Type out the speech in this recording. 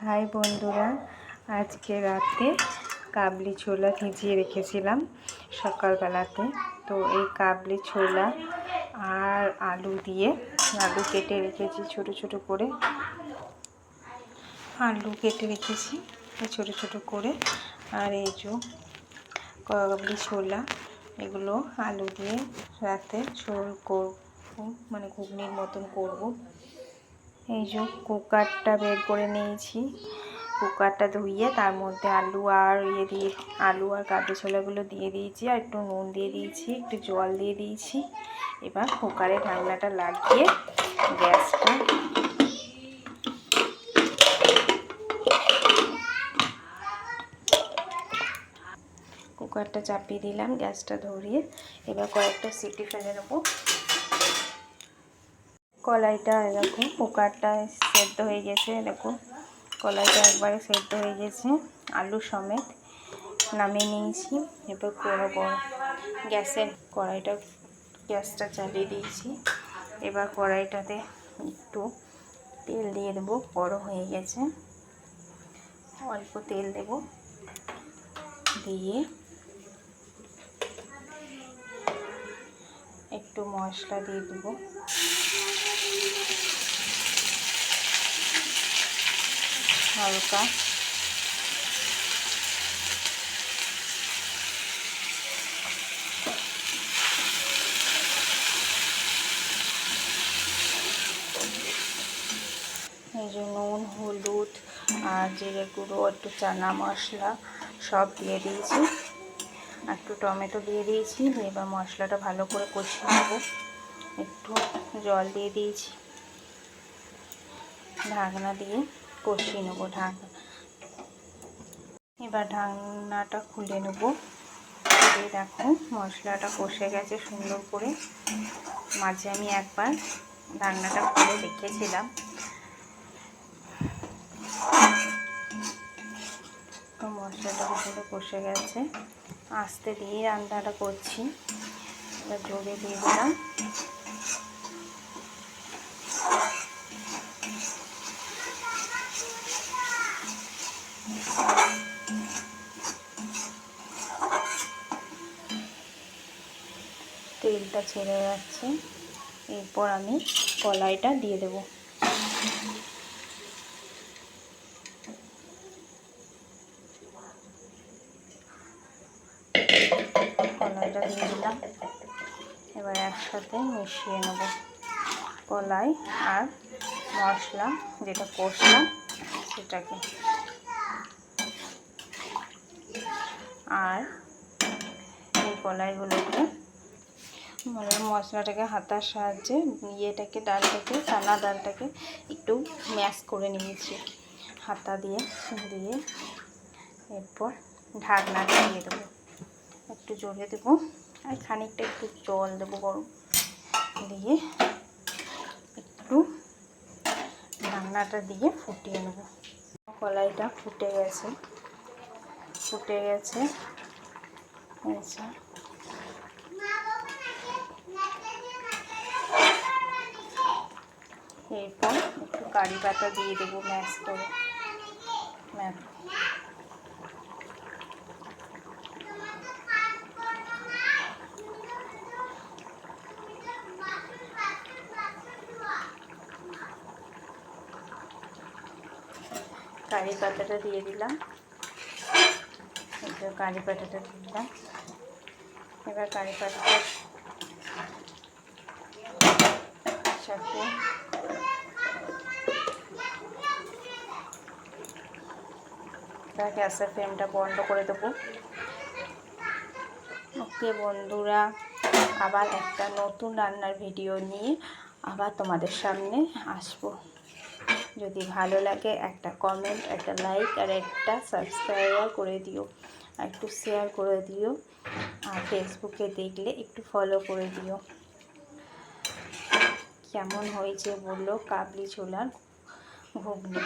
High বন্ধুরা, আজকে রাতে কাবলি ছোলা ভিজিয়ে রেখেছিলাম সকালবেলাতে। তো এই কাবলি ছোলা আর আলু দিয়ে আলু কেটে রেখেছি ছোট ছোট করে, আলু কেটে রেখেছি ছোট ছোট করে। আর এই যে কাবলি ছোলা, এগুলো আলু দিয়ে রাতে ঝোল করবো, মানে ঘুগনির মতন করব। এই যে কুকারটা বের করে নিয়েছি, কুকারটা ধুইয়ে তার মধ্যে আলু আর কাবলি ছোলাগুলো দিয়ে দিয়েছি, আর একটু নুন দিয়ে দিয়েছি, একটু জল দিয়ে দিয়েছি। এবার কুকারে ঢাকনাটা লাগিয়ে কুকারটা চাপিয়ে দিলাম, গ্যাসটা ধরিয়ে। এবার কয়েকটা সিটি ফেলে নেবো। কলাইটা দেখো, কুকারটা সেদ্ধ হয়ে গেছে, দেখো কলাইটা একবারে সেদ্ধ হয়ে গেছে, আলু সমেত নামিয়ে নিয়েছি। এবার গ্যাসটা চালিয়ে দিয়েছি। এবার কড়াইটাতে একটু তেল দিয়ে দেবো, গরম হয়ে গেছে। অল্প তেল দেব, দিয়ে একটু মশলা দিয়ে দেবো। হালকা এই যে নুন, হলুদ আর জিরে গুঁড়ো, একটু চানা মশলা সব দিয়ে দিয়েছি, একটু টমেটো দিয়ে দিয়েছি। এবার মশলাটা ভালো করে কষিয়ে নেব। একটু জল দিয়ে দিয়েছি, ঢাকনা দিয়ে কষিয়ে নেব। এবার ঢাকনাটা খুলে নেব। দেখো মশলাটা কষে গেছে সুন্দর করে। মাঝে আমি একবার ঢাকনাটা খুলে রেখেছিলাম, তো মশলাটা পুরো কষে গেছে। আস্তে দিয়ে রান্নাটা করছি, এবার জোরে দিয়ে দিলাম। তেলটা ছেড়ে যাচ্ছে। এরপর আমি কলাইটা দিয়ে দেব। কলাইটা দিয়ে দিলাম। এবার একসাথে মিশিয়ে নেব কলাই আর মশলা, যেটা কষলাম সেটাকে। আর এই কলাইগুলোকে, মানে মশলাটাকে হাতার সাহায্যে চানা ডালটাকে একটু ম্যাশ করে নিয়েছি হাতা দিয়ে। এরপর ঢাকনাটা দিয়ে দেবো, একটু জোরে দেবো, আর খানিকটা একটু জল দেবো গরম, দিয়ে একটু ঢাকনাটা দিয়ে ফুটিয়ে নেব। কলাইটা ফুটে গেছে। আচ্ছা, এরপর একটু কারি পাতা দিয়ে দেবো ম্যাশ করে। কারি পাতাটা দিয়ে দিলাম, এবার কারি পাতাটার সাথে গ্যাসের ফ্লেমটা বন্ধ করে দেবো। ওকে বন্ধুরা, আবার একটা নতুন রান্নার ভিডিও নিয়ে আবার তোমাদের সামনে আসবো। যদি ভালো লাগে একটা কমেন্ট, একটা লাইক আর একটা সাবস্ক্রাইব করে দিও, আর একটু শেয়ার করে দিও, আর ফেসবুকে দেখলে একটু ফলো করে দিও। কেমন হয়েছে বললো কাবলি ছোলার ঘুগনি।